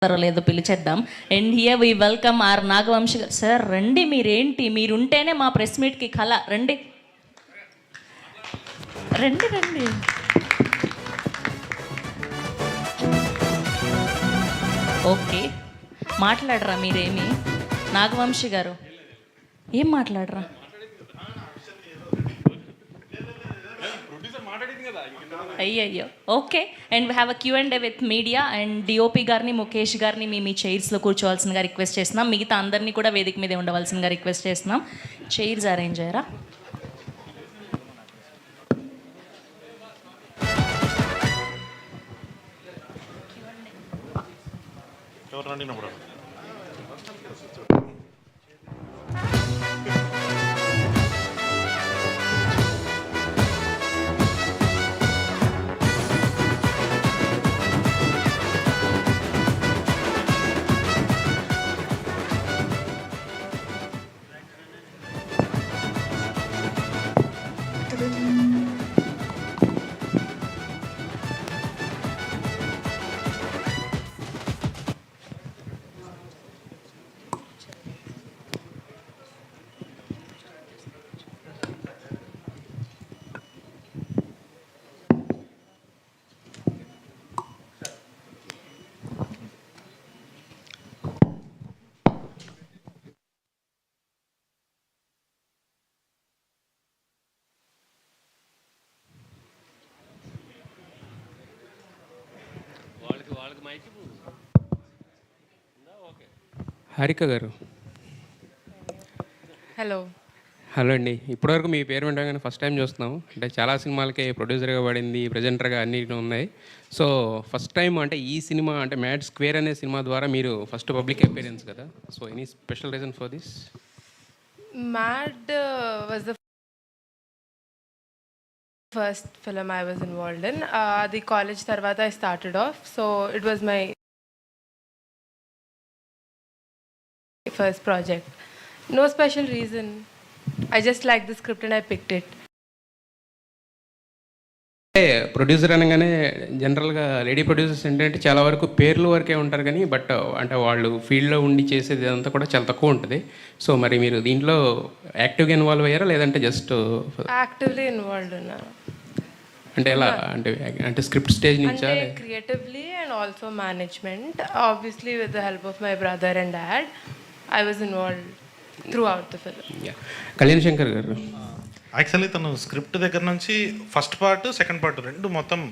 లేదో పిలిచేద్దాం. And here we welcome our Nagavamsi garu. Sir రండి, మీరేంటి, మీరుంటేనే మా ప్రెస్ మీట్కి కళ. రండి రండి రండి. ఓకే, మాట్లాడరా మీరేమి? నాగవంశి గారు ఏం మాట్లాడరా? అయ్యయ్యో. Okay, and we have a Q&A with media. And DOP గారిని, ముఖేష్ గారిని మీ చైర్స్లో కూర్చోవాల్సిందిగా రిక్వెస్ట్ చేస్తున్నాం. మిగతా అందరినీ కూడా వేదిక మీదే ఉండవలసిందిగా రిక్వెస్ట్ చేస్తున్నాం. చైర్స్ అరేంజ్ అయ్యారా? హారిక గారు, హలో. హలో అండి. ఇప్పటివరకు మీ పేరు వింటాగానే ఫస్ట్ టైం చూస్తున్నాం. అంటే చాలా సినిమాలకి ప్రొడ్యూసర్గా పడింది, ప్రజెంటర్గా అన్ని ఉన్నాయి. సో ఫస్ట్ టైం అంటే ఈ సినిమా అంటే మ్యాడ్ స్క్వేర్ అనే సినిమా ద్వారా మీరు ఫస్ట్ పబ్లిక్ అపీరెన్స్ కదా. So any special reason for this? Mad was the first film I was involved in. అది కాలేజ్ తర్వాత I started off. So it was my first project. No special reason. I just liked the script and I picked it. అంటే producer అనగానే జనరల్గా lady producers ఏంటంటే చాలా వరకు పేర్లు వరకే ఉంటారు కానీ బట్ అంటే వాళ్ళు ఫీల్డ్లో ఉండి చేసేది అంతా కూడా చాలా తక్కువ ఉంటుంది. సో మరి మీరు దీంట్లో యాక్టివ్గా ఇన్వాల్వ్ అయ్యారా లేదంటే జస్ట్ యాక్టివ్లీ ఇన్వాల్వ్డ్ ఉన్నారు? అంటే ఎలా అంటే అంటే స్క్రిప్ట్ స్టేజ్ నుంచా? అంటే creatively and also management. Obviously with the help of my brother and dad I was involved through out the film. Kalyan Shankar గారు, యాక్చువల్లీ తను స్క్రిప్ట్ దగ్గర నుంచి ఫస్ట్ పార్ట్ సెకండ్ పార్ట్ రెండు మొత్తం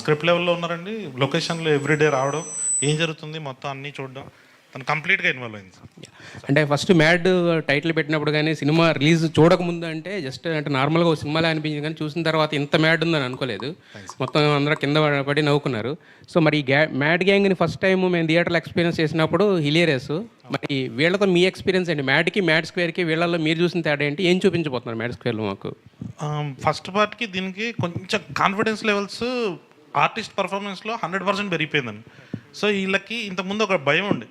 స్క్రిప్ట్ లెవెల్లో ఉన్నారండి. లొకేషన్లో ఎవ్రీడే రావడం, ఏం జరుగుతుంది మొత్తం అన్నీ చూడడం, తను కంప్లీట్గా ఇన్వాల్వ్ అయింది. అంటే ఫస్ట్ మ్యాడ్ టైటిల్ పెట్టినప్పుడు కానీ సినిమా రిలీజ్ చూడకముందు అంటే జస్ట్ అంటే నార్మల్గా ఒక సినిమాలో అనిపించింది కానీ చూసిన తర్వాత ఇంత మ్యాడ్ ఉందని అనుకోలేదు. మొత్తం అందరూ కింద పడి నవ్వుకున్నారు. సో మరి మ్యాడ్ గ్యాంగ్ని ఫస్ట్ టైం మేము థియేటర్లో ఎక్స్పీరియన్స్ చేసినప్పుడు హిలేరియస్. మరి వీళ్ళతో మీ ఎక్స్పీరియన్స్ ఏంటి? మ్యాడ్కి మ్యాడ్ స్క్వేర్కి వీళ్ళల్లో మీరు చూసిన తేడా ఏంటి? ఏం చూపించబోతున్నారు మ్యాడ్ స్క్వేర్లో మాకు? ఫస్ట్ పార్ట్కి దీనికి కొంచెం కాన్ఫిడెన్స్ లెవెల్స్ ఆర్టిస్ట్ పర్ఫార్మెన్స్లో 100% పెరిగిపోయిందండి. సో వీళ్ళకి ఇంతకుముందు ఒక భయం ఉండే,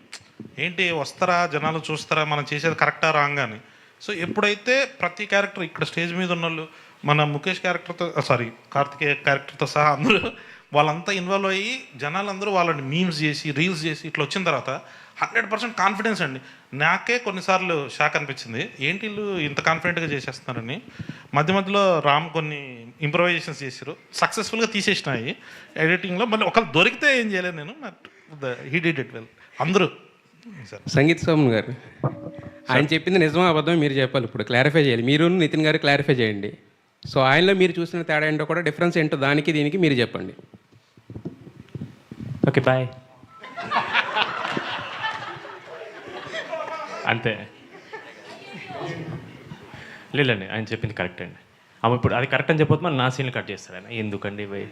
ఏంటి వస్తారా జనాలు చూస్తారా మనం చేసేది కరెక్టా రాంగ్ అని. సో ఎప్పుడైతే ప్రతి క్యారెక్టర్ ఇక్కడ స్టేజ్ మీద ఉన్న వాళ్ళు మన ముఖేష్ క్యారెక్టర్తో కార్తికేయ క్యారెక్టర్తో సహా అందరూ వాళ్ళంతా ఇన్వాల్వ్ అయ్యి జనాలందరూ వాళ్ళని మీమ్స్ చేసి రీల్స్ చేసి ఇట్లా వచ్చిన తర్వాత 100% కాన్ఫిడెన్స్ అండి. నాకే కొన్నిసార్లు షాక్ అనిపించింది, ఏంటి వీళ్ళు ఇంత కాన్ఫిడెంట్గా చేసేస్తున్నారని. మధ్య మధ్యలో రామ్ కొన్ని ఇంప్రవైజేషన్స్ చేశారు, సక్సెస్ఫుల్గా తీసేసినాయి ఎడిటింగ్లో. మళ్ళీ ఒకళ్ళు దొరికితే ఏం చేయలేదు నేను, హీ డిడ్ ఇట్ వెల్ అందరూ. సంగీత్ సోమన్ గారు, ఆయన చెప్పింది నిజమా అబద్ధం మీరు చెప్పాలి. ఇప్పుడు క్లారిఫై చేయాలి, మీరు నితిన్ గారు క్లారిఫై చేయండి. సో ఆయనలో మీరు చూసిన తేడా ఏంటో కూడా డిఫరెన్స్ ఏంటో దానికి దీనికి మీరు చెప్పండి. Okay bye. అంతే లేదండి, ఆయన చెప్పింది కరెక్ట్ అండి. ఆమె ఇప్పుడు అది కరెక్ట్ అని చెప్పొద్దు, మరి నా సీన్లు కట్ చేస్తారు ఆయన. ఎందుకండి భయ్?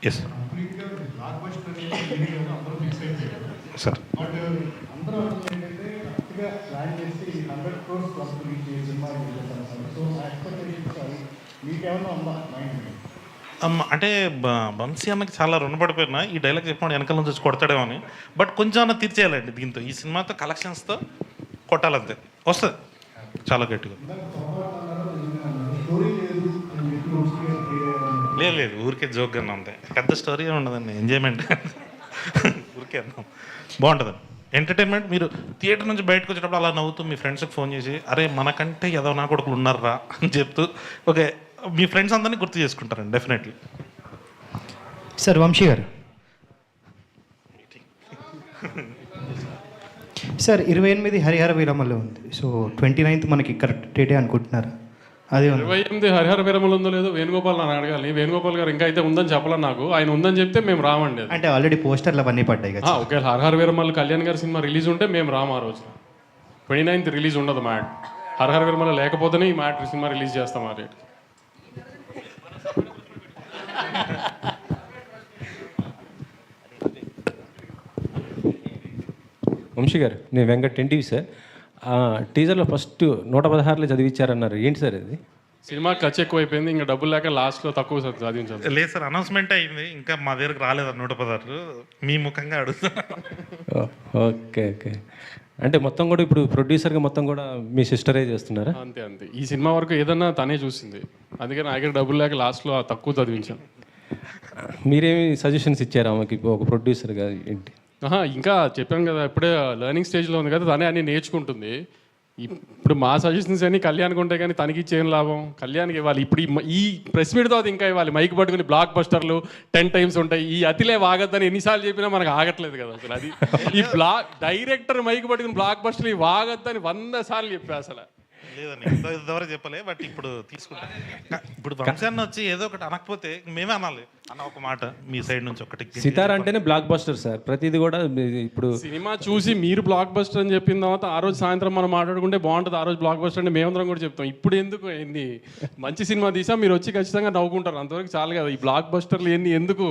Yes sir. అంటే వంశీ అన్నకి చాలా రుణపడిపోయినా ఈ డైలాగ్ చెప్పిన వెనకాల నుంచి వచ్చి కొడతాడేమో అని. బట్ కొంచెం అన్న తీర్చేయాలండి దీంతో, ఈ సినిమాతో కలెక్షన్స్తో కొట్టాలంతే, వస్తుంది చాలా గట్టిగా. లేదు లేదు, ఊరికే జోక్ అన్నా అంతే, పెద్ద స్టోరీ ఉండదండి, ఎంజాయ్మెంట్ ఊరికే అన్నాం. బాగుంటుందండి ఎంటర్టైన్మెంట్. మీరు థియేటర్ నుంచి బయటకు వచ్చేటప్పుడు అలా నవ్వుతూ మీ ఫ్రెండ్స్కి ఫోన్ చేసి అరే మనకంటే ఏదో నా కొడుకులు ఉన్నారా అని చెప్తూ ఓకే మీ ఫ్రెండ్స్ అందరినీ గుర్తు చేసుకుంటారండి డెఫినెట్లీ. సార్ వంశీ గారు, సార్ 28 హరిహర వీరమల్లో ఉంది. సో 29th మనకి కరెక్ట్ డేటే అనుకుంటున్నారు? అదే ఉంది. 28 హరిహర వీరమలు ఉందో లేదో వేణుగోపాల్ నన్ను అడగాలి. వేణుగోపాల్ గారు ఇంకా అయితే ఉందని చెప్పాలి నాకు. ఆయన ఉందని చెప్తే మేము రామండి. అంటే ఆల్రెడీ పోస్టర్లు అవన్నీ పడ్డాయి కదా. ఒకవేళ హరిహర వీరమల్ కళ్యాణ్ గారి సినిమా రిలీజ్ ఉంటే మేము రాము ఆ రోజు. 29th రిలీజ్ ఉండదు మ్యాట్. హరిహర వీరమల లేకపోతేనే ఈ మ్యాట్ సినిమా రిలీజ్ చేస్తాం ఆ రేట్. వంశీ గారు, నేను వెంకట్ ఎన్టీవీ సార్. టీజర్లో ఫస్ట్ 116లో చదివించారన్నారు, ఏంటి సార్ అది? సినిమా ఖర్చు ఎక్కువ అయిపోయింది, ఇంకా డబ్బులు లేక లాస్ట్లో తక్కువ చదివించాను. లేదు సార్, అనౌన్స్మెంట్ అయింది, ఇంకా మా దగ్గరకు రాలేదు 116. మీ ముఖంగా అడుగుతా. Okay okay. అంటే మొత్తం కూడా ఇప్పుడు ప్రొడ్యూసర్గా మొత్తం కూడా మీ సిస్టరే చేస్తున్నారా? అంతే అంతే. ఈ సినిమా వరకు ఏదన్నా తనే చూసింది, అందుకని నా దగ్గర డబ్బులు లేక లాస్ట్లో తక్కువ చదివించాను. మీరేమి సజెషన్స్ ఇచ్చారా ఆమెకి ఒక ప్రొడ్యూసర్గా ఏంటి? ఇంకా చెప్పాను కదా, ఇప్పుడే లెర్నింగ్ స్టేజ్లో ఉంది కదా, తనే అన్ని నేర్చుకుంటుంది. ఇప్పుడు మా సజెషన్స్ అన్ని కళ్యాణ్కి ఉంటాయి కానీ తనకి ఇచ్చేం లాభం? కళ్యాణ్కి ఇవ్వాలి. ఇప్పుడు ఈ ప్రెస్ మీట్తో అది ఇంకా ఇవ్వాలి. మైక్ పట్టుకుని బ్లాక్ బస్టర్లు 10 times ఉంటాయి. ఈ అతిలే వాగద్దని ఎన్నిసార్లు చెప్పినా మనకు ఆగట్లేదు కదా అసలు. అది ఈ డైరెక్టర్ మైక్ పట్టుకుని బ్లాక్ బస్టర్లు వాగద్దని 100 సార్లు చెప్పా అసలు. లేదండి, ఇంతవరకు చెప్పలే, బట్ ఇప్పుడు తీసుకుంటాం. ఇప్పుడు వంశాన్ని వచ్చి ఏదో ఒకటి అనకపోతే మేమే అనాలి అన్న ఒక మాట మీ సైడ్ నుంచి ఒకటి. సితార్ అంటేనే బ్లాక్ బస్టర్ సార్, ప్రతిది కూడా. ఇప్పుడు సినిమా చూసి మీరు బ్లాక్ బస్టర్ అని చెప్పిన తర్వాత ఆ రోజు సాయంత్రం మనం మాట్లాడుకుంటే బాగుంటుంది. ఆ రోజు బ్లాక్ బస్టర్ అంటే మేమందరం కూడా చెప్తాం. ఇప్పుడు ఎందుకు ఎన్ని మంచి సినిమా తీసా మీరు వచ్చి ఖచ్చితంగా నవ్వుకుంటారు, అంతవరకు చాలు కదా. ఈ బ్లాక్ బస్టర్లు ఎన్ని ఎందుకు?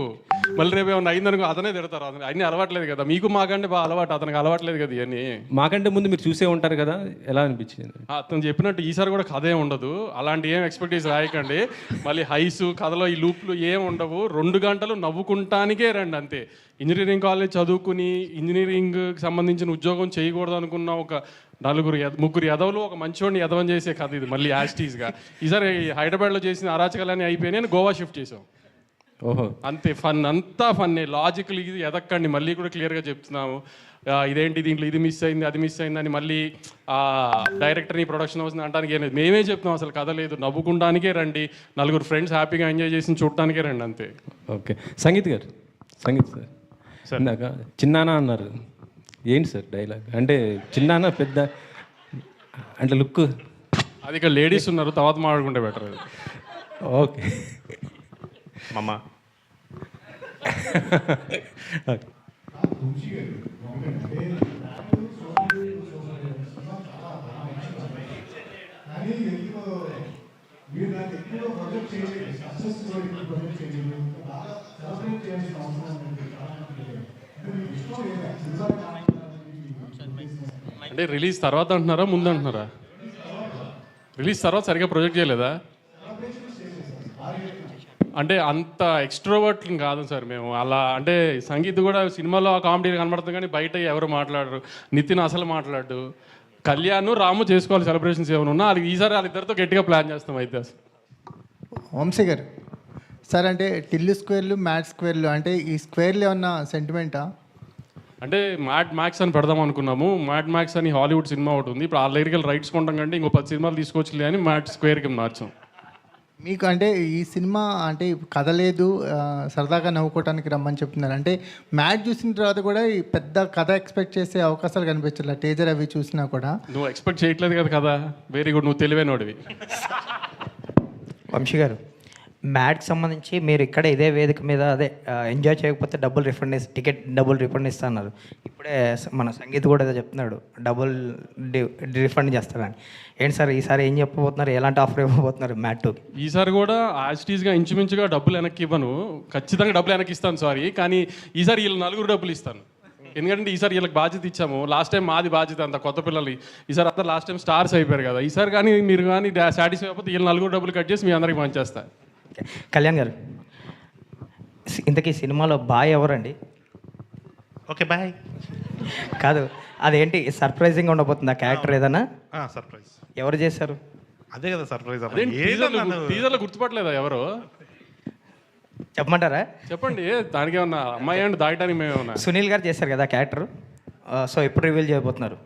మళ్ళీ రేపు ఏమన్నా అయిందనుకో అతనే తిడతారు. అతను అన్ని అలవాట్లేదు కదా మీకు, మాకంటే బాగా అలవాటు, అతనికి అలవాట్లేదు కదా ఇవన్నీ. మాకంటే ముందు మీరు చూసే ఉంటారు కదా, ఎలా అనిపించింది? అతను చెప్పినట్టు ఈసారి కూడా కథ ఏమి ఉండదు, అలాంటి ఏం ఎక్స్పెక్టేషన్ రాయకండి. మళ్ళీ హైస్ కథలో ఈ లూప్లు ఏం ఉండవు. 2 గంటలు నవ్వుకుంటానికే రండి అంతే. ఇంజనీరింగ్ కాలేజ్ చదువుకుని ఇంజనీరింగ్కి సంబంధించిన ఉద్యోగం చేయకూడదు అనుకున్న ఒక 3 ఎదవలు ఒక మంచివాడిని ఎదవని చేసే కథ ఇది. మళ్ళీ యాస్టీస్గా ఈసారి హైదరాబాద్లో చేసిన అరాచకాలన్నీ అయిపోయినాయి, గోవా షిఫ్ట్ చేసాం. ఓహో, అంతే. ఫన్ అంతా ఫన్నే. లాజికల్ ఇది ఎదక్కండి. మళ్ళీ కూడా క్లియర్గా చెప్తున్నాము, ఇదేంటి దీంట్లో ఇది మిస్ అయింది అది మిస్ అయిందని మళ్ళీ డైరెక్టర్ని ప్రొడక్షన్ హౌస్ని అంటానికి ఏం లేదు. మేమే చెప్తాం అసలు కథ లేదు, నవ్వుకుంటానికే రండి, 4 ఫ్రెండ్స్ హ్యాపీగా ఎంజాయ్ చేసి చూడటానికే రండి అంతే. ఓకే. సంగీత్ గారు, సంగీత్ సార్ ఇందాక చిన్నానా అన్నారు, ఏంటి సార్ డైలాగ్? అంటే చిన్నానా పెద్ద అంటే లుక్ అది ఇక్కడ లేడీస్ ఉన్నారు, తర్వాత మాట్లాడుకుంటే బెటర్ అది. ఓకే. మమ్మ అంటే రిలీజ్ తర్వాత అంటున్నారా ముందు అంటున్నారా? రిలీజ్ తర్వాత సరిగ్గా ప్రొజెక్ట్ చేయలేదా? అంటే అంత ఎక్స్ట్రోవర్ట్ కాదు సార్ మేము. అలా అంటే సంగీత్ కూడా సినిమాలో కామెడీ కనబడుతుంది కానీ బయట ఎవరు మాట్లాడరు. నితిన్ అసలు మాట్లాడు. కళ్యాణ్ రాము చేసుకోవాలి సెలబ్రేషన్స్ ఏమైనా ఉన్నా అది ఈసారి వాళ్ళిద్దరితో గట్టిగా ప్లాన్ చేస్తాం అయితే. వంశీ గారు సార్, అంటే టిల్లు స్క్వేర్లు మ్యాట్ స్క్వేర్లు అంటే ఈ స్క్వేర్లు ఏమన్నా సెంటిమెంటా? అంటే మ్యాడ్ మ్యాక్స్ అని పెడదాం అనుకున్నాము. మ్యాడ్ మ్యాక్స్ అని హాలీవుడ్ సినిమా ఒకటి ఉంది, ఇప్పుడు ఆ దగ్గరికి రైట్స్ కొంటాం కంటే ఇంకో 10 సినిమాలు తీసుకొచ్చి అని మ్యాట్ స్క్వేర్కి మార్చాం. మీకు అంటే ఈ సినిమా అంటే కథ లేదు, సరదాగా నవ్వుకోవడానికి రమ్మని చెప్తున్నారు. అంటే మ్యాచ్ చూసిన తర్వాత కూడా ఈ పెద్ద కథ ఎక్స్పెక్ట్ చేసే అవకాశాలు కనిపించట్లే. టీజర్ అవి చూసినా కూడా నువ్వు ఎక్స్పెక్ట్ చేయట్లేదు కదా కదా. వెరీ గుడ్, నువ్వు తెలివైనోడివి. వంశీ గారు, మ్యాట్కి సంబంధించి మీరు ఇక్కడ ఇదే వేదిక మీద అదే ఎంజాయ్ చేయకపోతే టికెట్ డబుల్ రిఫండ్ ఇస్తున్నారు. ఇప్పుడే మన సంగీత్ కూడా ఏదో చెప్తున్నాడు, డబుల్ రిఫండ్ చేస్తారని. ఏంటి సార్ ఈసారి ఏం చెప్పబోతున్నారు, ఎలాంటి ఆఫర్ ఇవ్వబోతున్నారు మ్యాట్ 2కి? ఈసారి కూడా యాజ్టీస్గా ఇంచుమించుగా డబ్బులు వెనక్కి ఇవ్వను, ఖచ్చితంగా డబ్బులు వెనక్కి ఇస్తాను సారీ. కానీ ఈసారి వీళ్ళు 4 డబ్బులు ఇస్తాను. ఎందుకంటే ఈసారి వీళ్ళకి బాధ్యత ఇచ్చాము. లాస్ట్ టైం మాది బాధ్యత అంత కొత్త పిల్లలు. ఈసారి అంతా లాస్ట్ టైం స్టార్స్ అయిపోయారు కదా. ఈసారి కానీ మీరు కానీ సాటిస్ఫై అయిపోతే వీళ్ళు 4 డబ్బులు కట్ చేసి మీ అందరికి పంచేస్తా. కళ్యాణ్ గారు, ఇంతకీ సినిమాలో బాయ్ ఎవరండి? ఓకే బాయ్ కాదు, అదేంటి సర్ప్రైజింగ్ ఉండబోతుంది ఆ క్యారెక్టర్ ఏదన్నా? సర్ప్రైజ్ ఎవరు చేశారు? అదే కదా సర్ప్రైజ్. టీజర్లో గుర్తుపట్టలేదా ఎవరు? చెప్పమంటారా? చెప్పండి, దానికి ఏమన్నా అమ్మాయి అండ్ దాయటానికి మేమేమన్నా? సునీల్ గారు చేశారు కదా క్యారెక్టర్, సో ఎప్పుడు రివీల్ చేయబోతున్నారు?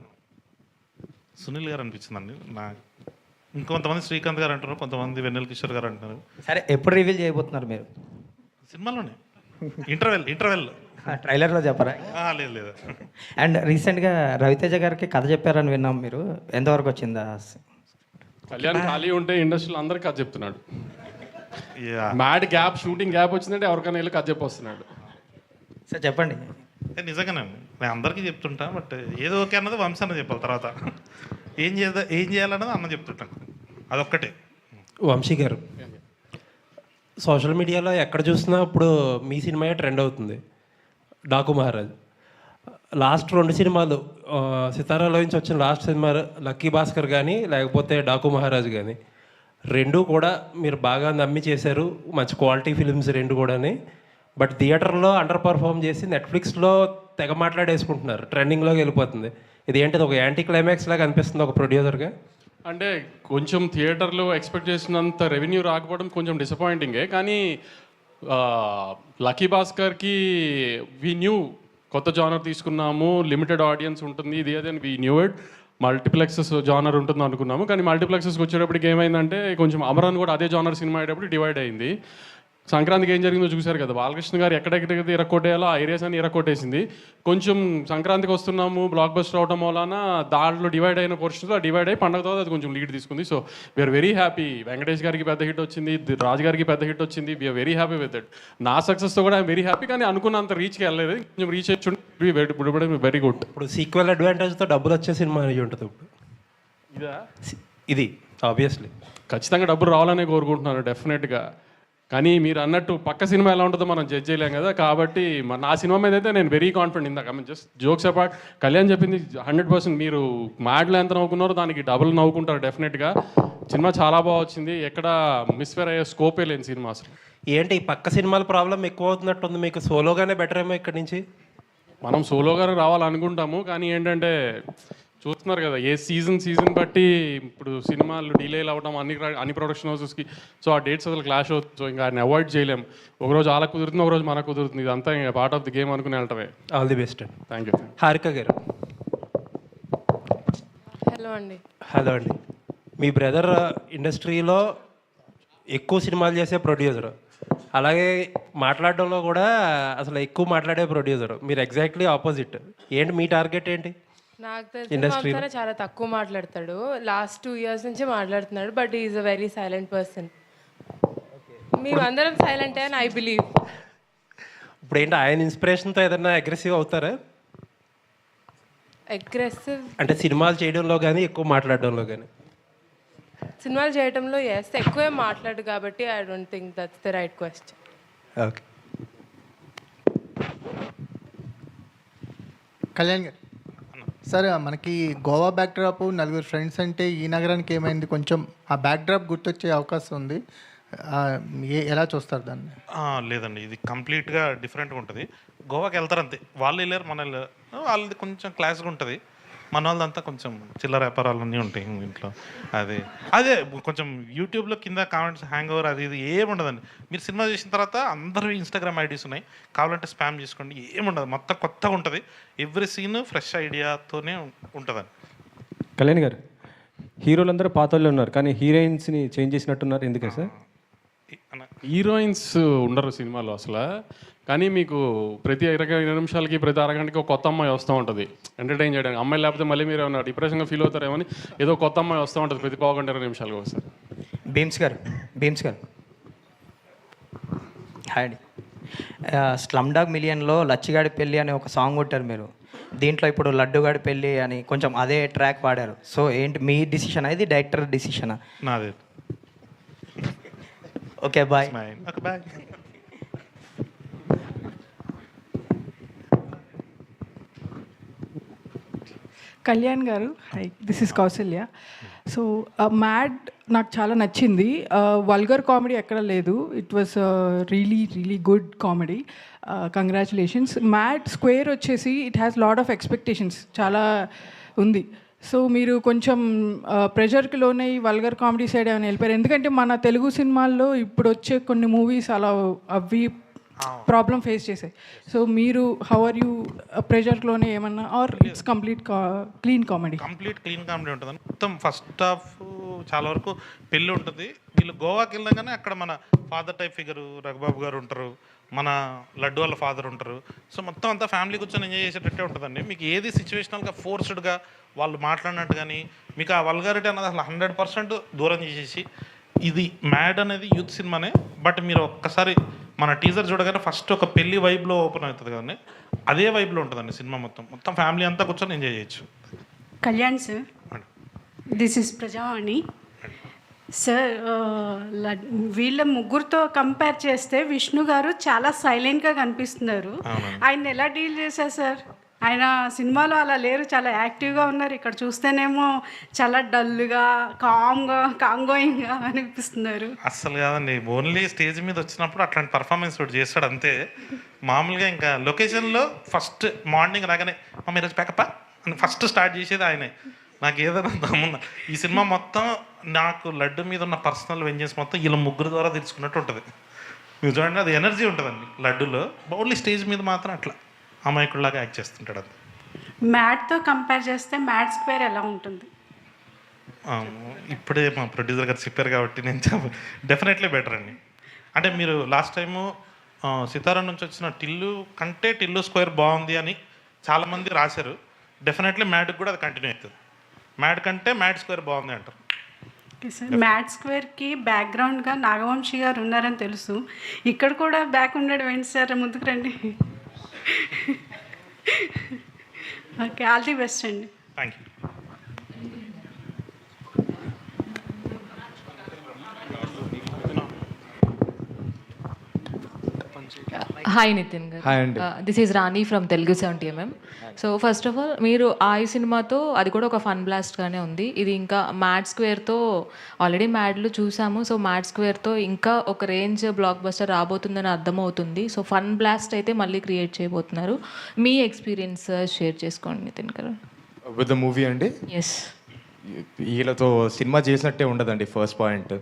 సునీల్ గారు అనిపించిందండి నా. ఇంకొంతమంది శ్రీకాంత్ గారు అంటారు, కొంతమంది వెన్నెల కిషోర్ గారు అంటున్నారు. సరే, ఎప్పుడు రివీల్ చేయబోతున్నారు మీరు? సినిమాలోనే ఇంటర్వెల్ ట్రైలర్లో చెప్పరా? లేదు లేదు. అండ్ రీసెంట్గా రవితేజ గారికి కథ చెప్పారని విన్నాం, మీరు ఎంతవరకు వచ్చిందా? కళ్యాణ్ ఖాళీ ఉంటే ఇండస్ట్రీలో అందరికీ కథ చెప్తున్నాడు. Yeah. Mad gap, shooting gap వచ్చిందంటే ఎవరికైనా వెళ్ళి కథ చెప్పొస్తున్నాడు. సార్ చెప్పండి. నిజంగానండి, నేను అందరికీ చెప్తుంటా, బట్ ఏదో ఓకే అన్నది వంశాన్ని చెప్పాలి. తర్వాత ఏం చేయాలన్నది అన్న చెప్తుంటాను, అదొక్కటే. వంశీ గారు, సోషల్ మీడియాలో ఎక్కడ చూసినా ఇప్పుడు మీ సినిమాయే ట్రెండ్ అవుతుంది, డాకు మహారాజ్. లాస్ట్ 2 సినిమాలు, సితారాలో నుంచి వచ్చిన లాస్ట్ సినిమా లక్కీ భాస్కర్ కానీ లేకపోతే డాకు మహారాజ్ కానీ, 2 కూడా మీరు బాగా నమ్మి చేశారు, మంచి క్వాలిటీ ఫిలిమ్స్ 2 కూడాని. బట్ థియేటర్లో అండర్ పర్ఫామ్ చేసి నెట్ఫ్లిక్స్లో తెగ మాట్లాడేసుకుంటున్నారు, ట్రెండింగ్లోకి వెళ్ళిపోతుంది. ఇది ఏంటిది, ఒక యాంటీ క్లైమాక్స్ లాగా అనిపిస్తుంది ఒక ప్రొడ్యూసర్గా? అంటే కొంచెం థియేటర్లో ఎక్స్పెక్ట్ చేసినంత రెవెన్యూ రాకపోవడం కొంచెం డిసప్పాయింటింగే. కానీ లక్కీ భాస్కర్కి వీ న్యూ కొత్త జానర్ తీసుకున్నాము, లిమిటెడ్ ఆడియన్స్ ఉంటుంది, ఇది అదే we knew it. Multiplexes genre ఉంటుంది అనుకున్నాము, కానీ మల్టీప్లెక్సెస్కి వచ్చేటప్పటికి ఏమైందంటే కొంచెం అమరాన్ కూడా అదే జానర్ సినిమా అయ్యేటప్పుడు డివైడ్ అయింది. సంక్రాంతికి ఏం జరిగిందో చూశారు కదా, బాలకృష్ణ గారు ఎక్కడెక్కడైతే ఇరక్కొట్టేయాలో ఆ ఏరియాస్ అని ఇరక్కొట్టేసింది. కొంచెం సంక్రాంతికి వస్తున్నాము బ్లాక్ బస్టర్ అవడం వలన దాంట్లో డివైడ్ అయిన పోర్షన్స్లో డివైడ్ అయ్యి పండగ తర్వాత అది కొంచెం లీడ్ తీసుకుంది. So we are very happy. Venkatesh గారికి పెద్ద హిట్ వచ్చింది, రాజు గారికి పెద్ద హిట్ వచ్చింది, we are very happy with it. నా సక్సెస్తో కూడా ఐఎమ్ వెరీ హ్యాపీ, కానీ అనుకున్నంత రీచ్కి వెళ్ళలేదు, కొంచెం రీచ్ అయ్యి వెరీ గుడ్. ఇప్పుడు సీక్వెల్ అడ్వాంటేజ్తో డబ్బులు వచ్చే సినిమా అయి ఉంటుంది ఇప్పుడు. ఇదా ఇది ఆబ్వియస్లీ ఖచ్చితంగా డబ్బులు రావాలనే కోరుకుంటున్నాను డెఫినెట్గా. కానీ మీరు అన్నట్టు పక్క సినిమా ఎలా ఉంటుందో మనం జడ్జ్ చేయలేం కదా, కాబట్టి నా సినిమా మీద అయితే నేను వెరీ కాన్ఫిడెంట్. ఇందాక జస్ట్ జోక్స్ అపార్ట్, కళ్యాణ్ చెప్పింది 100%. మీరు మ్యాడ్లో ఎంత నవ్వుకున్నారో దానికి డబుల్ నవ్వుకుంటారు డెఫినెట్గా. సినిమా చాలా బాగా వచ్చింది, ఎక్కడ మిస్ఫేర్ అయ్యే స్కోపే లేని సినిమా అసలు. ఏంటి ఈ పక్క సినిమాల ప్రాబ్లం ఎక్కువ అవుతున్నట్టుంది, మీకు సోలోగానే బెటర్ ఏమో ఇక్కడి నుంచి? మనం సోలోగానే రావాలనుకుంటాము, కానీ ఏంటంటే చూస్తున్నారు కదా ఏ సీజన్ బట్టి ఇప్పుడు సినిమాలు డిలేలు అవ్వడం అన్ని ప్రొడక్షన్ హౌసెస్కి. సో ఆ డేట్స్ అసలు క్లాష్ అవుతుంది. సో ఇంకా ఆయన అవాయిడ్ చేయలేము. ఒకరోజు వాళ్ళకి కుదురుతుంది, ఒకరోజు మనకు కుదురుతుంది. ఇదంతా ఇంకా పార్ట్ ఆఫ్ ది గేమ్ అనుకుని వెళ్ళటమే. ఆల్ ది బెస్ట్ అండి. Thank you. Harika garu. Hello అండి. హలో అండి. మీ బ్రదర్ ఇండస్ట్రీలో ఎక్కువ సినిమాలు చేసే ప్రొడ్యూసర్, అలాగే మాట్లాడడంలో కూడా అసలు ఎక్కువ మాట్లాడే ప్రొడ్యూసర్. మీరు ఎగ్జాక్ట్లీ ఆపోజిట్. ఏంటి మీ టార్గెట్ ఏంటి? నాకు తెలిసిన చాలా తక్కువ మాట్లాడతాడు, లాస్ట్ 2 years నుంచి మాట్లాడుతున్నాడు, but is a very silent person. మేము అందరం సైలెంట్ అని ఐ బిలీవ్. ఇప్పుడు ఏంటి ఆయన ఇన్స్పిరేషన్తో ఏదైనా అగ్రెసివ్ అవుతారా? అగ్రెసివ్ అంటే సినిమాలు చేయడంలో కానీ ఎక్కువ మాట్లాడడంలో కానీ? సినిమాలు చేయడంలో ఎస్, ఎక్కువే మాట్లాడు కాబట్టి I don't think that's the right question. Okay. Kalyan గారు, సార్ మనకి గోవా బ్యాక్డ్రాప్, 4 ఫ్రెండ్స్ అంటే ఈ నగరానికి ఏమైంది, కొంచెం ఆ బ్యాక్డ్రాప్ గుర్తొచ్చే అవకాశం ఉంది. ఎలా చూస్తారు దాన్ని? లేదండి, ఇది కంప్లీట్గా డిఫరెంట్గా ఉంటుంది. గోవాకి వెళ్తారు అంతే, వాళ్ళు వెళ్ళారు మన వాళ్ళది కొంచెం క్లాస్గా ఉంటుంది, మన వాళ్ళదంతా కొంచెం చిల్లర వ్యాపారాలన్నీ ఉంటాయి ఇంట్లో. అదే కొంచెం యూట్యూబ్లో కింద కామెంట్స్ హ్యాంగ్ ఓవర్ అది ఇది ఏముండదండి. మీరు సినిమా చేసిన తర్వాత అందరూ ఇన్స్టాగ్రామ్ ఐడీస్ ఉన్నాయి, కావాలంటే స్పామ్ చేసుకోండి, ఏముండదు. మొత్తం కొత్తగా ఉంటుంది, ఎవ్రీ సీన్ ఫ్రెష్ ఐడియాతోనే ఉంటుందండి. కళ్యాణ్ గారు, హీరోలందరూ పాత వాళ్ళు ఉన్నారు, కానీ హీరోయిన్స్ని చేంజ్ చేసినట్టున్నారు, ఎందుకే సార్? హీరోయిన్స్ ఉండరు సినిమాలో అసలు, కానీ మీకు ప్రతి 20 నిమిషాలకి ప్రతి అరగంటకి ఒక కొత్త అమ్మాయి వస్తూ ఉంటుంది ఎంటర్టైన్ చేయడానికి. అమ్మాయి లేకపోతే మళ్ళీ మీరు ఏమన్నా డిప్రెషన్గా ఫీల్ అవుతారేమని ఏదో కొత్త అమ్మాయి వస్తూ ఉంటుంది ప్రతి 15-20 నిమిషాలకు ఒకసారి. భీమ్స్ గారు హాయ్ అండి. స్లమ్ డాగ్ మిలియన్లో లచ్చిగాడి పెళ్ళి అనే ఒక సాంగ్ కొట్టారు మీరు, దీంట్లో ఇప్పుడు లడ్డుగాడి పెళ్ళి అని కొంచెం అదే ట్రాక్ పాడారు. సో ఏంటి మీ డిసిషనా, ఇది డైరెక్టర్ డిసిషనా? నాదే. Okay bye. Bye. Kalyan garu, hi, this is Kausalya. So Mad నాకు చాలా నచ్చింది. వల్గర్ కామెడీ ఎక్కడ లేదు, it was really good comedy. Congratulations. Mad square వచ్చేసి it has lot of expectations చాలా ఉంది. సో మీరు కొంచెం ప్రెషర్కి లోనే వల్గర్ కామెడీ సైడ్ ఏమైనా వెళ్ళిపోయారు, ఎందుకంటే మన తెలుగు సినిమాల్లో ఇప్పుడు వచ్చే కొన్ని మూవీస్ అలా అవి ప్రాబ్లం ఫేస్ చేసాయి. సో మీరు హౌ ఆర్ యూ ప్రెషర్లోనే ఏమన్నా or it's complete clean comedy? Complete clean comedy ఉంటుంది. మొత్తం ఫస్ట్ హాఫ్ చాలా వరకు పెళ్ళి ఉంటుంది. వీళ్ళు గోవాకి వెళ్ళగానే అక్కడ మన ఫాదర్ టైప్ ఫిగరు రఘుబాబు గారు ఉంటారు, మన లడ్డు వాళ్ళ ఫాదర్ ఉంటారు. సో మొత్తం అంతా ఫ్యామిలీ కూర్చొని ఎంజాయ్ చేసేటట్టే ఉంటుందండి. మీకు ఏది సిచ్యువేషనల్గా ఫోర్స్డ్గా వాళ్ళు మాట్లాడినట్టు కానీ మీకు ఆ వల్గారిటీ అన్నది అసలు 100% దూరం చేసేసి, ఇది మ్యాడ్ అనేది యూత్ సినిమానే. బట్ మీరు ఒక్కసారి మన టీజర్ చూడగానే ఫస్ట్ ఒక పెళ్లి వైబ్లో ఓపెన్ అవుతుంది కదండి, అదే వైబ్లో ఉంటుందండి సినిమా మొత్తం. మొత్తం ఫ్యామిలీ అంతా కూర్చొని ఎంజాయ్ చేయొచ్చు. Kalyan sir, this is Prajavani sir. వీళ్ళ ముగ్గురితో కంపేర్ చేస్తే విష్ణు గారు చాలా సైలెంట్గా కనిపిస్తున్నారు. ఆయన ఎలా డీల్ చేశారు సార్? ఆయన సినిమాలో అలా లేరు, చాలా యాక్టివ్గా ఉన్నారు. ఇక్కడ చూస్తేనేమో చాలా డల్గా కాంగోయింగ్గా అనిపిస్తున్నారు. అస్సలు కాదండి, ఓన్లీ స్టేజ్ మీద వచ్చినప్పుడు అట్లాంటి పర్ఫార్మెన్స్ ఒకటి చేస్తాడు అంతే. మామూలుగా ఇంకా లొకేషన్లో ఫస్ట్ మార్నింగ్ రాగానే మా ఈరోజు ప్యాకప్పా అని ఫస్ట్ స్టార్ట్ చేసేది ఆయనే. నాకు ఏదైనా దమ్ముందా ఈ సినిమా మొత్తం నాకు లడ్డు మీద ఉన్న పర్సనల్ వెంజెన్స్ మొత్తం వీళ్ళ ముగ్గురు ద్వారా తెలుసుకున్నట్టు ఉంటుంది. మీరు చూడండి, అది ఎనర్జీ ఉంటుందండి లడ్డులో. ఓన్లీ స్టేజ్ మీద మాత్రం అట్లా అమాయకుడిలాగా యాక్ట్ చేస్తుంటాడు. అది మ్యాడ్తో కంపేర్ చేస్తే మ్యాడ్ స్క్వేర్ ఎలా ఉంటుంది? ఇప్పుడే మా ప్రొడ్యూసర్ గారు చెప్పారు కాబట్టి నేను డెఫినెట్లీ బెటర్ అండి. అంటే మీరు లాస్ట్ టైము సితారా నుంచి వచ్చిన టిల్లు కంటే టిల్లు స్క్వేర్ బాగుంది అని చాలామంది రాశారు. డెఫినెట్లీ మ్యాడ్కి కూడా అది కంటిన్యూ అవుతుంది. మ్యాడ్ కంటే మ్యాడ్ స్క్వేర్ బాగుంది అంటారు. Okay sir. మ్యాడ్ స్క్వేర్కి బ్యాక్గ్రౌండ్గా నాగవంశీ గారు ఉన్నారని తెలుసు. ఇక్కడ కూడా బ్యాక్ ఉండడం ఏంటి సార్? ముందుకు రండి. ఓకే, ఆల్ ది బెస్ట్ అండి. Thank you. హాయ్ నితిన్ గారు. This is Rani from Telugu 70mm. So first of all మీరు ఈ సినిమాతో అది కూడా ఒక ఫన్ బ్లాస్ట్గానే ఉంది. ఇది ఇంకా మ్యాడ్ స్క్వేర్తో ఆల్రెడీ మ్యాడ్లు చూసాము. సో మ్యాడ్ స్క్వేర్తో ఇంకా ఒక రేంజ్ బ్లాక్ బస్టర్ రాబోతుందని అర్థమవుతుంది. సో ఫన్ బ్లాస్ట్ అయితే మళ్ళీ క్రియేట్ చేయబోతున్నారు. మీ ఎక్స్పీరియన్స్ షేర్ చేసుకోండి నితిన్ గారు. విత్ ద మూవీ అండి. ఎస్, వీళ్ళతో సినిమా చేసినట్టే ఉండదండి. ఫస్ట్ పాయింట్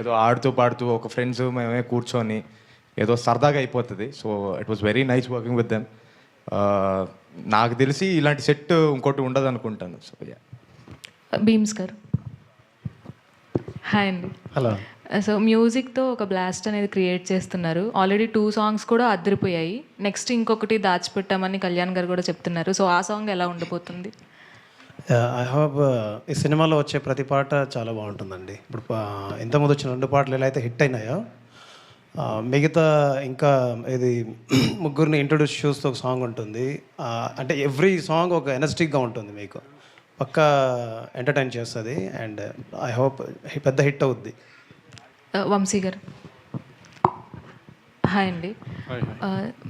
ఏదో ఆడుతూ పాడుతూ ఒక ఫ్రెండ్స్ మేమే కూర్చొని ఏదో సరదాగా అయిపోతుంది. So it was very nice working with them. నాకు తెలిసి ఇలాంటి సెట్ ఇంకోటి ఉండదు అనుకుంటాను. సో బీమ్స్ గారు. హాయ్ అండి. హలో. సో మ్యూజిక్తో ఒక బ్లాస్ట్ అనేది క్రియేట్ చేస్తున్నారు. ఆల్రెడీ 2 సాంగ్స్ కూడా అదిరిపోయాయి. నెక్స్ట్ ఇంకొకటి దాచిపెట్టామని కళ్యాణ్ గారు కూడా చెప్తున్నారు. సో ఆ సాంగ్ ఎలా ఉండబోతుంది? ఐ హోప్ ఈ సినిమాలో వచ్చే ప్రతి పాట చాలా బాగుంటుందండి. ఇప్పుడు ఇంతకుముందు వచ్చిన 2 పాటలు ఎలా అయితే హిట్ అయినాయో, మిగతా ఇంకా ఇది ముగ్గురిని ఇంట్రొడ్యూస్ చేస్తూ ఒక సాంగ్ ఉంటుంది. అంటే ఎవ్రీ సాంగ్ ఒక ఎనర్జెటిక్గా ఉంటుంది, మీకు పక్కా ఎంటర్టైన్ చేస్తుంది. అండ్ ఐ హోప్ పెద్ద హిట్ అవుద్ది. వంశీ గారు. హాయ్ అండి.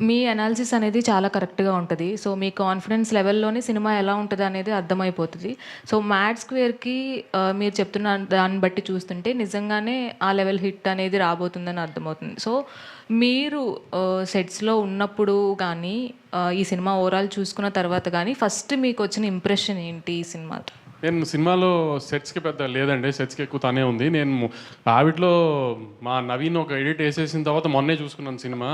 మీ అనాలిసిస్ అనేది చాలా కరెక్ట్గా ఉంటుంది. సో మీ కాన్ఫిడెన్స్ లెవెల్లోనే సినిమా ఎలా ఉంటుంది అనేది అర్థమైపోతుంది. సో మ్యాడ్ స్క్వేర్కి మీరు చెప్తున్న దాన్ని బట్టి చూస్తుంటే నిజంగానే ఆ లెవెల్ హిట్ అనేది రాబోతుందని అర్థమవుతుంది. సో మీరు సెట్స్లో ఉన్నప్పుడు కానీ ఈ సినిమా ఓవరాల్ చూసుకున్న తర్వాత కానీ ఫస్ట్ మీకు వచ్చిన ఇంప్రెషన్ ఏంటి ఈ సినిమాతో? నేను సినిమాలో సెట్స్కి పెద్ద లేదండి, సెట్స్కి ఎక్కువ తనే ఉంది. నేను ఆవిట్లో మా నవీన్ ఒక ఎడిట్ వేసేసిన తర్వాత మొన్నే చూసుకున్నాను సినిమా.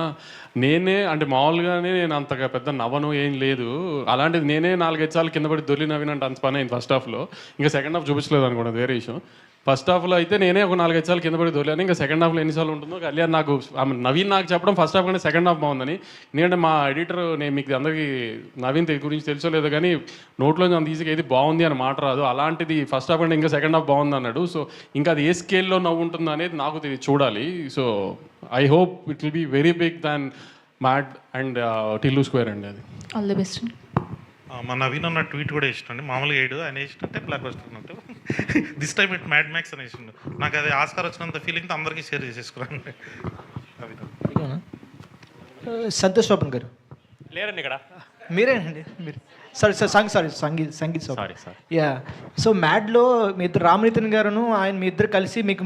నేనే అంటే మామూలుగానే నేను అంతగా పెద్ద నవ్వను ఏం లేదు. అలాంటిది నేనే 4-5 సార్లు కింద పడి దొల్లి నవీన్ అంటే అంత పని అయింది ఫస్ట్ హాఫ్లో. ఇంకా సెకండ్ హాఫ్ చూపించలేదు అనుకోండి, వేరే విషయం. ఫస్ట్ హాఫ్లో అయితే నేనే ఒక 4-5 సార్లు కింద పడి దొరికాను. ఇంకా సెకండ్ హాఫ్లో ఎన్నిసార్లు ఉంటుందో కళ్యాణ్ నాకు నవీన్ నాకు చెప్పడం ఫస్ట్ హాఫ్ కంటే సెకండ్ హాఫ్ బాగుందని. ఎందుకంటే మా ఎడిటర్, నేను మీకు అందరికీ నవీన్ గురించి తెలుసో లేదో కానీ నోట్లో అంత ఈజీగా ఏది బాగుంది అని మాట రాదు. అలాంటిది ఫస్ట్ హాఫ్ కంటే ఇంకా సెకండ్ హాఫ్ బాగుంది అన్నాడు. సో ఇంకా అది ఏ స్కేల్లో నవ్వు ఉంటుందో అనేది నాకు చూడాలి. So I hope it will be very big than mad and Tillu square అండి. అది ఆల్ ది బెస్ట్. మా నవీన్ అన్న ట్వీట్ కూడా వేసినండి, మామూలుగా వేయడు, ఆయన వేసినట్టే బ్లాక్ బస్టర్ అన్నట్టు. This time it mad max అని వేసిండు. నాకు అది ఆస్కార్ వచ్చినంత ఫీలింగ్తో అందరికీ షేర్ చేసేసుకున్నాను. సంతోష్ శోభన్ గారు లేరండి ఇక్కడ. మీరేనండి మీరు. Sangeet sorry sir. Yeah. So మ్యాడ్లో మీ ఇద్దరు రామనితిన్ గారును ఆయన మీ ఇద్దరు కలిసి మీకు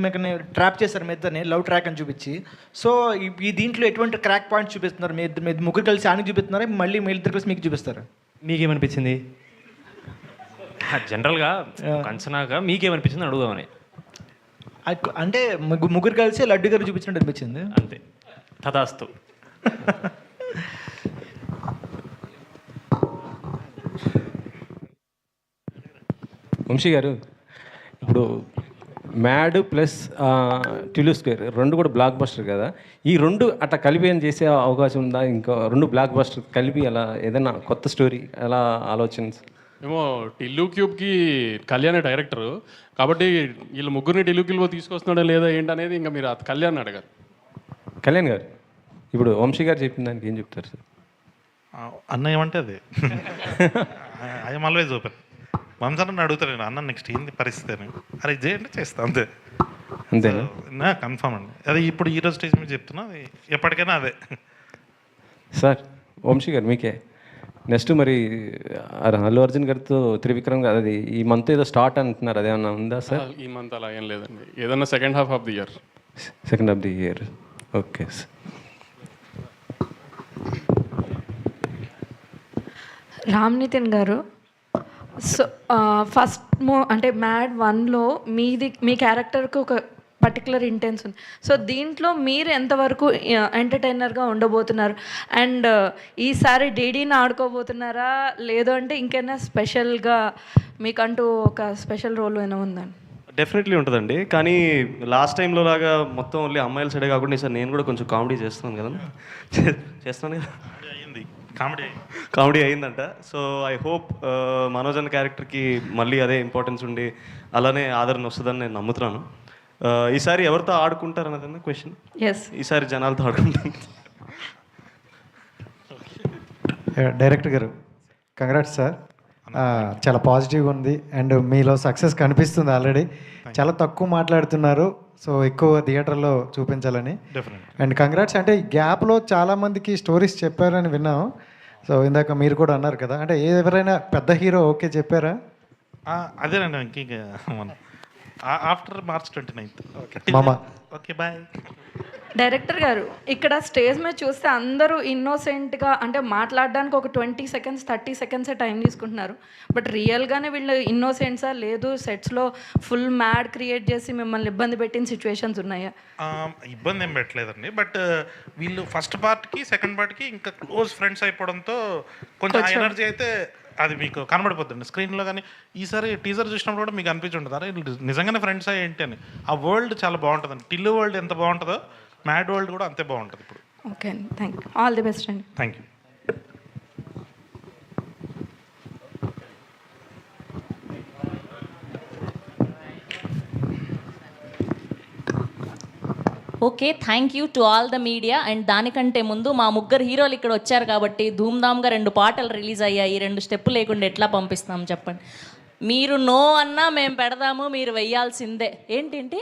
ట్రాప్ చేశారు, మీ ఇద్దరిని లవ్ ట్రాక్ అని చూపించి. సో ఈ దీంట్లో ఎటువంటి క్రాక్ పాయింట్స్ చూపిస్తున్నారు? మీ ముగ్గురు కలిసి ఆయనకి చూపిస్తున్నారా, మళ్ళీ మీ ఇద్దరు కలిసి మీకు చూపిస్తారా? మీకేమనిపించింది? జనరల్గా అంచనాగా మీకేమనిపించింది అడుగుదామని. అంటే ముగ్గురు కలిసి లడ్డు గారు చూపించినట్టు అనిపించింది. అంతే, తదాస్తు. వంశీ గారు, ఇప్పుడు మ్యాడ్ ప్లస్ టిలు స్క్వేర్ రెండు కూడా బ్లాక్ బస్టర్ కదా, ఈ రెండు అట్లా కలిపి ఏం చేసే అవకాశం ఉందా? ఇంకా రెండు బ్లాక్ బస్టర్ కలిపి అలా ఏదైనా కొత్త స్టోరీ ఎలా ఆలోచన? ఏమో టిల్లు క్యూబ్కి కళ్యాణ్ డైరెక్టర్ కాబట్టి వీళ్ళు ముగ్గురిని టిల్లు క్యూబ్లో తీసుకొస్తున్నాడా లేదా ఏంటనేది ఇంకా మీరు కళ్యాణ్ అడగారు. కళ్యాణ్ గారు, ఇప్పుడు వంశీ గారు చెప్పిన దానికి ఏం చెప్తారు సార్? అన్న ఏమంటే అది ఐఎమ్ ఆల్వేజ్ ఓపెన్. వంశాన్ని అడుగుతాను నేను, అన్న నెక్స్ట్ ఏంది పరిస్థితి అని, అరే చేయండి చేస్తా అంతే అంతేనా? కన్ఫామ్ అండి. అది ఇప్పుడు ఈరోజు స్టేజ్ మీద చెప్తున్నా, అది ఎప్పటికైనా అదే. సార్ వంశీ గారు మీకే నెక్స్ట్ మరి అల్లు అర్జున్ గారితో త్రివిక్రమ్ గారు అది ఈ మంత్ ఏదో స్టార్ట్ అంటున్నారు, అదేమన్నా ఉందా సార్? ఈ మంత్ అలా ఏం లేదండి, ఏదన్నా second half of the year. Second of the year, okay sir. Ram Nitin గారు, సో ఫస్ట్ అంటే మ్యాడ్ 1లో మీ క్యారెక్టర్కి ఒక పర్టికులర్ ఇంటెన్స్ ఉంది. సో దీంట్లో మీరు ఎంతవరకు ఎంటర్టైనర్గా ఉండబోతున్నారు? అండ్ ఈసారి డీడీని ఆడుకోబోతున్నారా, లేదు అంటే ఇంకైనా స్పెషల్గా మీకంటూ ఒక స్పెషల్ రోల్ ఏమైనా ఉందండి? డెఫినెట్లీ ఉంటుందండి, కానీ లాస్ట్ టైంలో లాగా మొత్తం ఓన్లీ అమ్మాయిల సైడే కాకుండా సార్ నేను కూడా కొంచెం కామెడీ చేస్తున్నాను కదా, చేస్తున్నాను కదా, కామెడీ అయిందంట. సో ఐ హోప్ మనోజ్ అన్న క్యారెక్టర్కి మళ్ళీ అదే ఇంపార్టెన్స్ ఉండి అలానే ఆదరణ వస్తుందని నేను నమ్ముతున్నాను. ఈసారి ఎవరితో ఆడుకుంటారు అన్నదన్న క్వశ్చన్. ఈసారి జనాలతో ఆడుకుంటాను. డైరెక్టర్ గారు, కంగ్రాట్స్ సార్, చాలా పాజిటివ్గా ఉంది అండ్ మీలో సక్సెస్ కనిపిస్తుంది ఆల్రెడీ. చాలా తక్కువ మాట్లాడుతున్నారు, సో ఎక్కువ థియేటర్లో చూపించాలని. And congrats. అంటే ఈ గ్యాప్లో చాలామందికి స్టోరీస్ చెప్పారని విన్నాం. సో ఇందాక మీరు కూడా అన్నారు కదా, అంటే ఎవరైనా పెద్ద హీరో ఓకే చెప్పారా? అదేనండి, ఇంక after March 29th. Okay bye. Director గారు, ఇక్కడ స్టేజ్ మీద చూస్తే అందరూ ఇన్నోసెంట్గా అంటే మాట్లాడడానికి ఒక 20 seconds 30 seconds టైం తీసుకుంటున్నారు. బట్ రియల్గానే వీళ్ళు ఇన్నోసెంట్సా, లేదు సెట్స్లో ఫుల్ మ్యాడ్ క్రియేట్ చేసి మిమ్మల్ని ఇబ్బంది పెట్టిన సిచ్యువేషన్స్ ఉన్నాయా? ఇబ్బంది ఏం పెట్టలేదండి, బట్ వీళ్ళు ఫస్ట్ పార్ట్కి సెకండ్ పార్ట్కి ఇంకా క్లోజ్ ఫ్రెండ్స్ అయిపోవడంతో కొంచెం ఎనర్జీ అయితే అది మీకు కనబడిపోతుంది స్క్రీన్లో. కానీ ఈసారి టీజర్ చూసినప్పుడు కూడా మీకు అనిపించుంటుంది, అరే నిజంగానే ఫ్రెండ్స్ ఏంటి అని. ఆ వరల్డ్ చాలా బాగుంటుందండి. టిల్లు వరల్డ్ ఎంత బాగుంటుందో మ్యాడ్ వరల్డ్ కూడా అంతే బాగుంటుంది ఇప్పుడు. ఓకే అండి, thank you, all the best అండి. Thank you. Okay, thank you to all the media. And దానికంటే ముందు మా ముగ్గురు హీరోలు ఇక్కడ వచ్చారు కాబట్టి ధూమ్ధామ్గా 2 పాటలు రిలీజ్ అయ్యాయి. 2 స్టెప్పులు లేకుండా ఎట్లా పంపిస్తాం చెప్పండి? మీరు నో అన్నా మేము పెడదాము, మీరు వెయ్యాల్సిందే. ఏంటి